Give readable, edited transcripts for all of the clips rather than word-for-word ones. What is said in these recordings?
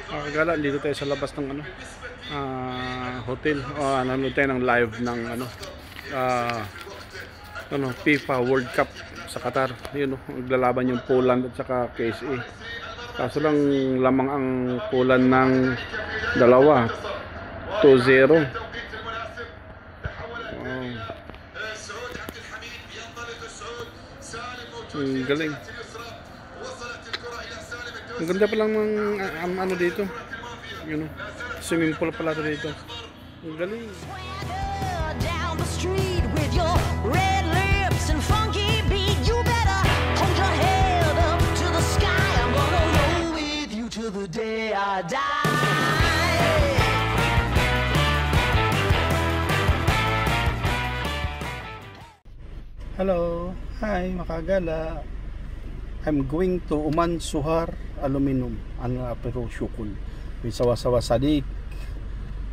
Makagala, dito tayo sa labas ng ano, hotel. Nanonood tayo ng live ng FIFA World Cup sa Qatar. Yun, naglalaban yung Poland at saka KSA. Kaso lang lamang ang Poland ng dalawa, 2-0. Ang galing. Ang ganda pa lang ng ano dito. You know, swimming pool pala dito. Ang galing. Down the street with your red lips and funky beat, you better hold your head up to the sky. I'm gonna roll with you till the day I die. Hello, hi, makagala. I'm going to Oman Suhar Aluminum ang Pero Shukul. May sawa-sawa Sadik.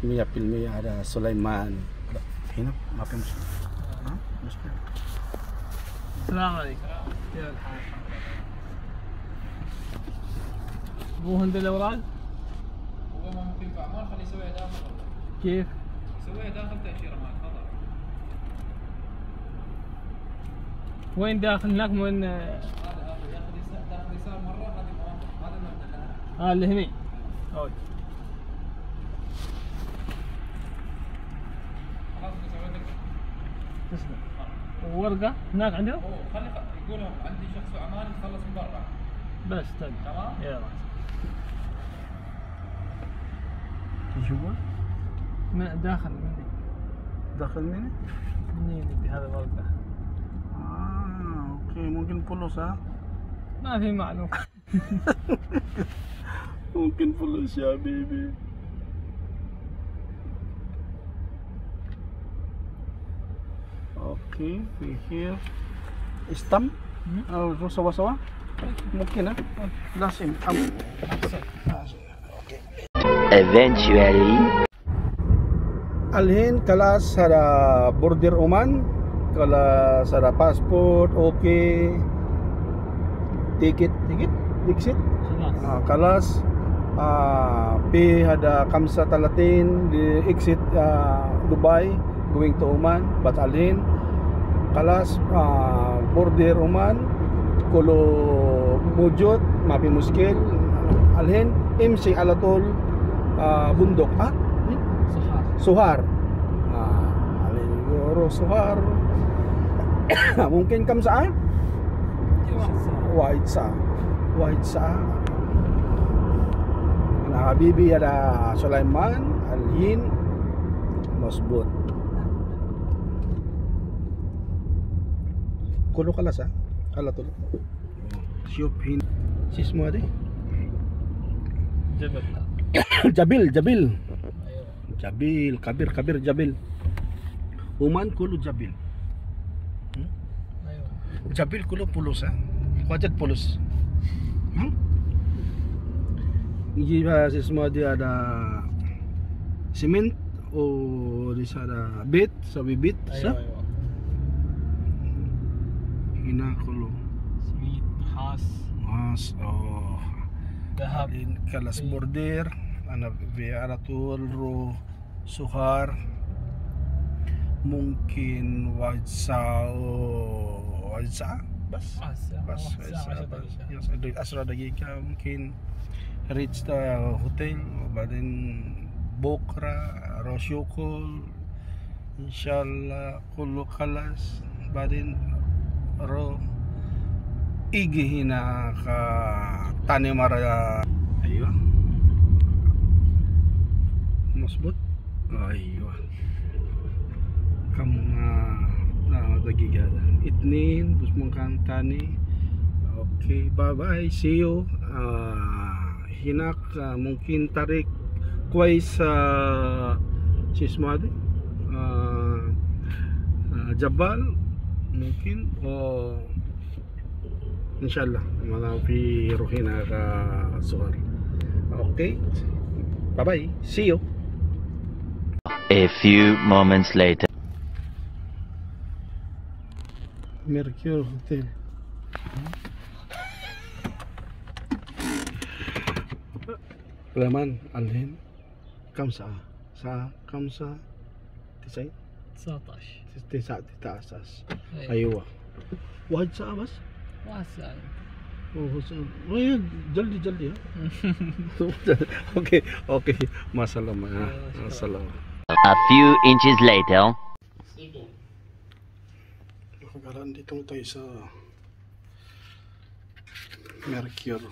May pilmi ada Sulaiman. Hina, mapim. Ha? Musta? السلام عليكم. كيف الحال؟ مو هند الاوراق؟ هو ما ممكن في اعمال خليه يسويها داخل. كيف؟ يسويها داخل تاشيره مال خطر. وين داخل هناك من هذا داخل يسار مره هذه مواقف هذا المبنى اللي هني. اوي. خلاص نسوي لك. تسلم. وورقة هناك عندهم؟ خلي يقولوا عندي شخص في عمان يخلص من برا. بس تمام؟ يلا. جوا؟ من داخل مني. Dakhil nini? مني بهذا الورقة. Okay, mungkin pulos ha? ما في معلومة. Mungkin pulos ya, baby. Okay, we here. Istam? Sawa-sawa? Mungkin ha? Lasim. Eventually. Alhin kala sa border Oman, kala sa passport, okay. Ticket, exit. Kalas P hada kamsa talatin di exit Dubai going to Oman, but alhin kalas border Oman kulo mujud mapi muskil alhin MC Alatol bundok Suhar. Alin siguro Suhar. Mungkin kam saan? Wahid sa. Na habibi ada Sulaiman, Alhin, Masbut. Kulo kalas ha? Alatul. Siophin. Sismo ade. جبل. Jabil. Jabil, kabir Jabil. Oman kulo Jabil. ايوه. Jabil kulo pulos ha. Wajad pulos. Hindi ba semua dia ada semen o di sana bit sa bibit sa ايوه. hina kulo. سميت نحاس Oh. ذهب. Din kalas border ana via ro Suhar mungkin wajsa bas yes asra dagika mungkin reach the hotel badin bokra rosyukol inshallah kullu kalas badin ro igihina ka tanimara ayo masbut ayo kamu na dagigada itnin bus mong tani. Okay, bye bye, see you. Hinak mungkin tarik kway sa sismade Jabal mungkin o inshallah mga piruhina ka Suhar. Okay, bye bye, see you. A few moments later. Mercure Hotel. Sulaman, alhin. Kamsa. Kamsa. Tisay. 19 تسعة أيوة. أيوة. واحد ساعة بس. واسع. وهي جلدي ها. اوكي مع السلامة. مع السلامة. A few inches later. Nakagalaan dito tayo sa Mercure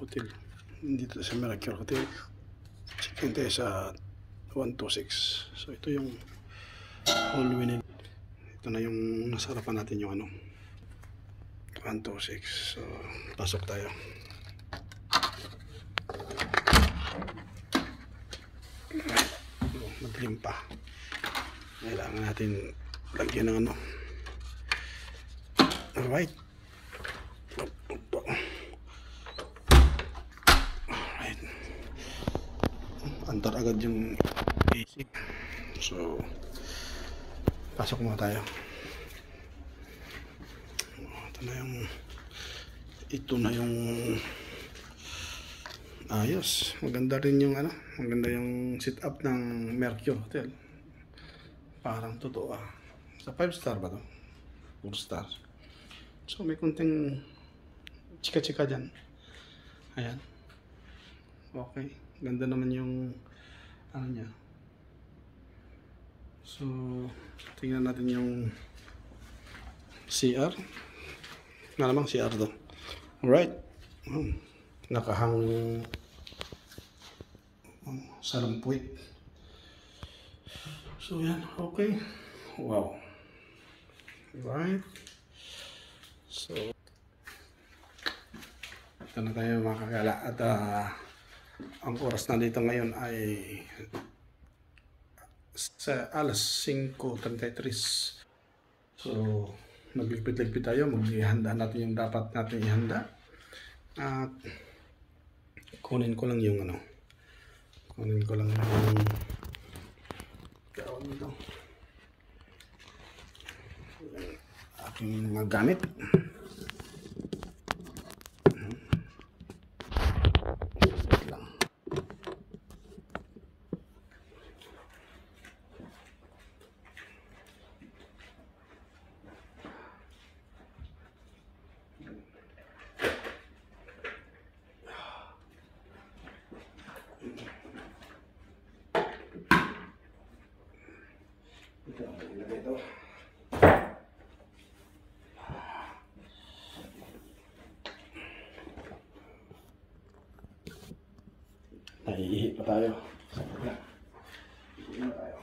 Hotel. Dito sa Mercure Hotel. Check-in tayo sa 126. So ito yung hallway nila. Ito na yung nasa harapan natin yung 126. So pasok tayo. Madilim pa. Kailangan natin lagyan ng alright. Alright. Antar agad yung AC. So pasok muna tayo. Ito na yung ayos. Maganda rin yung maganda yung setup ng Mercure Hotel. Parang totoo Sa 5 star ba to? 4 star. So may kunting chika-chika dyan. Ayan. Okay. Ganda naman yung niya. So tingnan natin yung CR. Na namang CR to. Alright. Nakahang salampuit. So yan, okay. Wow. Right. So ito na tayo makakala at ang oras na dito ngayon ay sa alas 5:33. So nagligpit-ligpit tayo, maghihanda natin yung dapat natin ihanda. At kunin ko lang yung tawag nito, aking mga gamit. Lang. Nahihihi pa tayo. Hihi na tayo.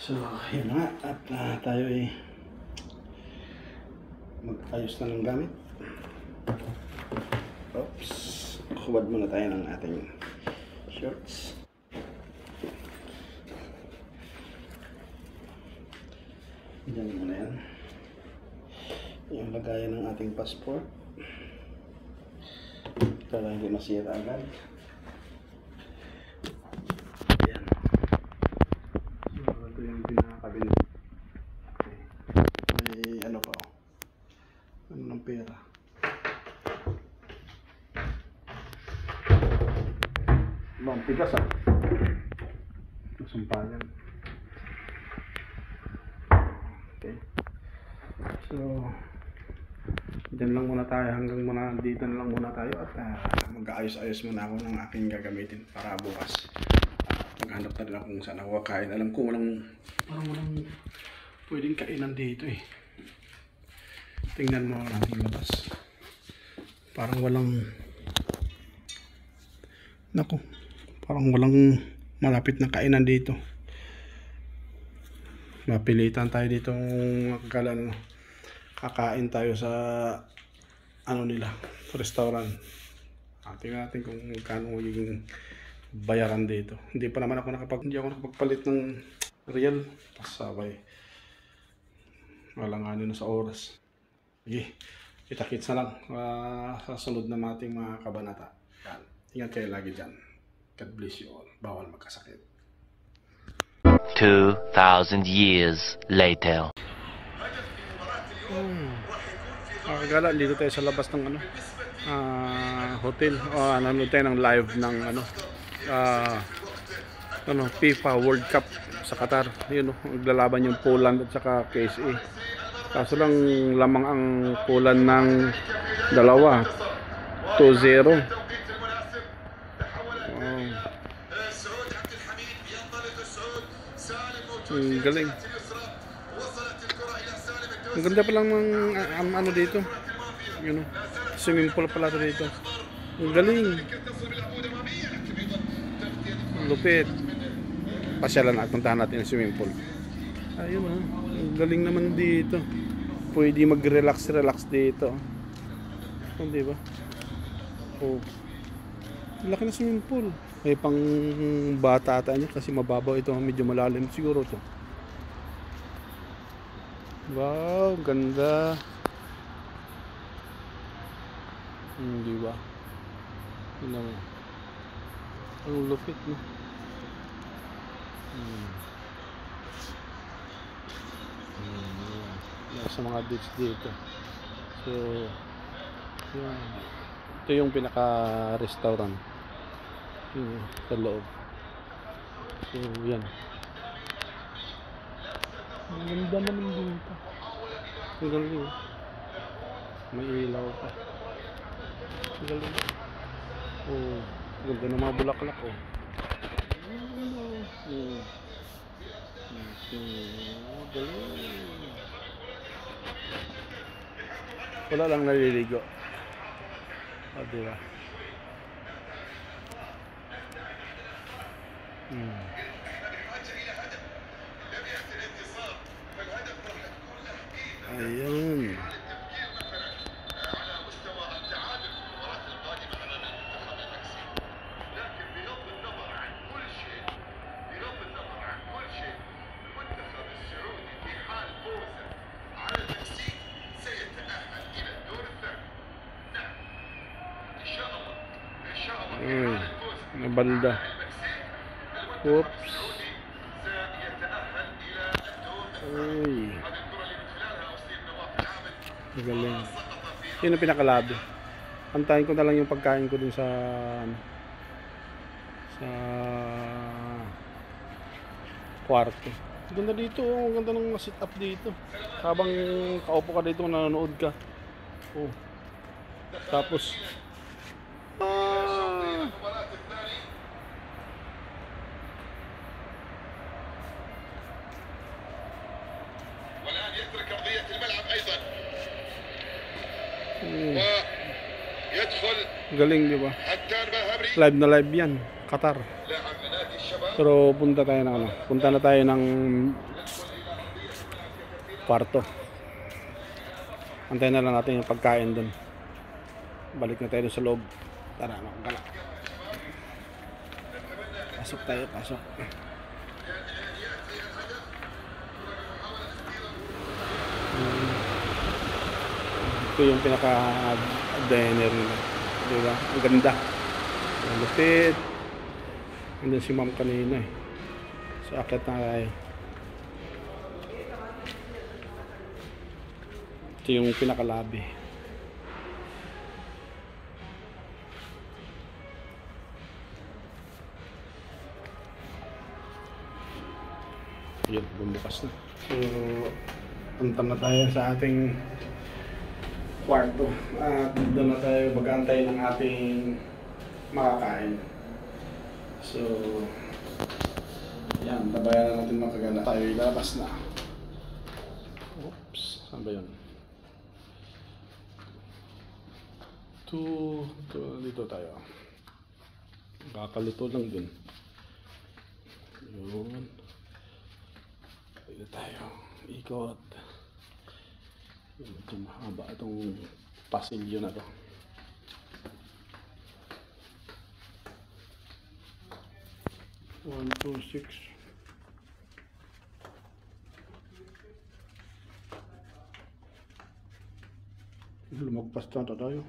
So, yun nga. At tayo ay mag-ayos na ng gamit. Oops. Hubad muna tayo ng ating shorts. Diyan muna yan. Yung lagayan ng ating passport. Para hindi masira agad. Pera. Bang tigas Sumpagan. Okay. So dyan lang muna tayo dito na lang muna tayo at mag-aayos-ayos muna ako ng aking gagamitin para bukas Maghanap na rin ako kung saan ako kakain. Alam ko parang walang pwedeng kainan dito eh. Tingnan mo ang ating labas. Parang walang malapit na kainan dito. Mapilitan tayo dito kakain tayo sa nila, restaurant. Tingnan natin kung magkano yung bayaran dito. Hindi ako nakapagpalit ng real. Pasabay. Malanganin na sa oras. Sige, kita-kits na lang sa sunod na ating mga kabanata. Yan. Ingat kayo lagi dyan. God bless you all. Bawal magkasakit. 2,000 years later. Makagala, dito tayo sa labas ng hotel. Nanonood tayo ng live ng FIFA World Cup sa Qatar. Yun, naglalaban yung Poland at saka KSA. Kaso lang lamang ang Poland ng 2-0. Ang galing. Ang ganda pa lang ng dito. You know, swimming pool pala dito. Ang galing. Lupit. Pasyalan at puntahan natin ang swimming pool. Ayun ang galing naman dito. Pwede mag-relax dito. Di ba? Oh. Laki na swimming pool. May pang bata ata niya kasi mababaw ito, medyo malalim siguro to. Wow, ganda. Di ba? Ang lupit, no? Sa mga beach dito. So, yan. Ito yung pinaka-restaurant. Sa loob. So, yan. Ang ganda naman dito. Ang galing. May ilaw pa. Ang galing. Oh, ganda ng mga bulaklak, oh. Galing. Wala lang naliligo. Diba? Ayun. Nabalda. Oops. Uy. Galing. Yun ang pinakalabi. Antayin ko na lang yung pagkain ko dun sa kwarto. Ganda dito, oh. Ganda ng sit up dito. Habang kaupo ka dito, nanonood ka. Oh. Tapos galing, di ba? Live na live yan, Qatar. Pero punta na tayo ng kwarto. Antayin na lang natin yung pagkain dun. Balik na tayo sa loob. Tara, makagala. Pasok tayo, pasok. Ito yung pinaka-diner nila. Diba? Ang ganda. Ang lupit. Andun si ma'am kanina eh. So, akit na tayo. Ito yung pinakalabi. Yun, bumukas na. So, punta na tayo sa ating kwarto at doon na tayo mag-aantay ng ating makakain. So, Yan, tabayan na natin mga kagala. Tayo ilabas na. Oops, saan ba yun? Dito tayo. Kakalito lang din. Yun. Dito tayo. Ikot. Medyo mahaba itong pasilyo na to. One, two, six. Lumagpas na tayo.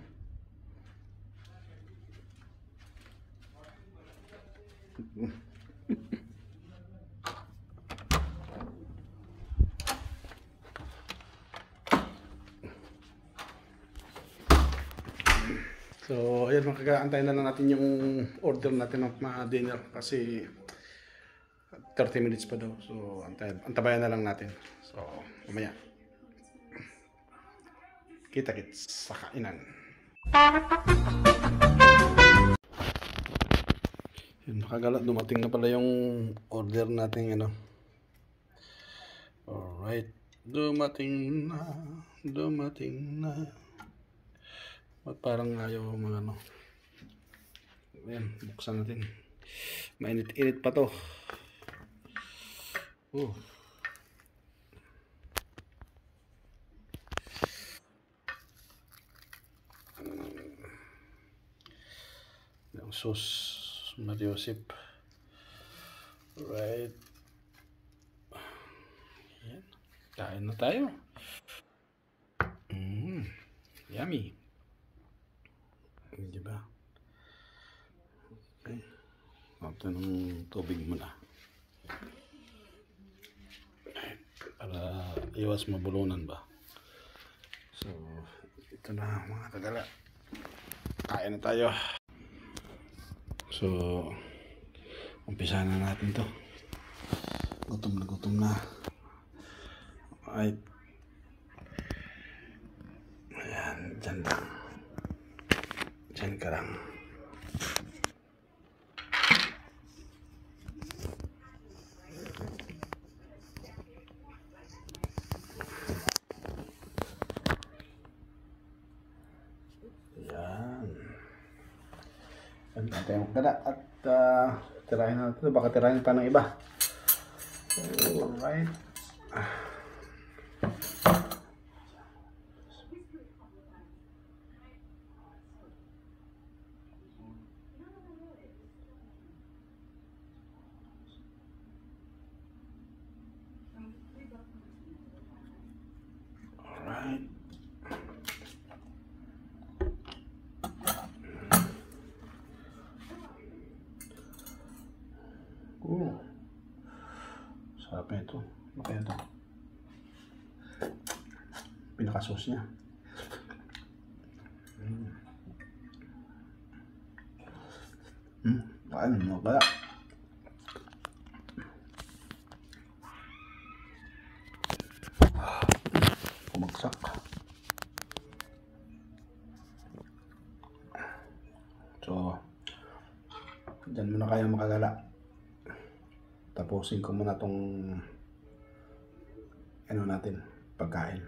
So, ayan mga kagaantay na lang natin yung order natin ng dinner kasi 30 minutes pa daw. So, antabayan na lang natin. So, mamaya. Kita-kits sa kainan. Yun, makagala, dumating na pala yung order natin, ano. Alright, dumating na. Ba't parang ayaw mga ano. Ayan, buksan natin. Mainit-init pa to. Yung sauce Mariosip. Right. Ayan. Kain na tayo. Yummy. Diba? Okay. Ito ng tubig muna. Para iwas mabulunan ba. So, ito na mga tagala. Kain na tayo. So, umpisa na natin to. Gutom na. Alright. Ayan, dyan lang. Dyan ka lang. Ayan. Ayan tayo magdala at tirahin na ito. Baka tirahin pa ng iba. Alright. Alright. Sarap na ito. Makaya ito. Pinakasos niya. Kain mo kaya. Kumagsak. So, dyan muna kayo makagala. Tapusin ko muna tong ano natin, pagkain.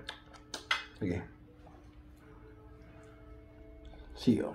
Sige. See you.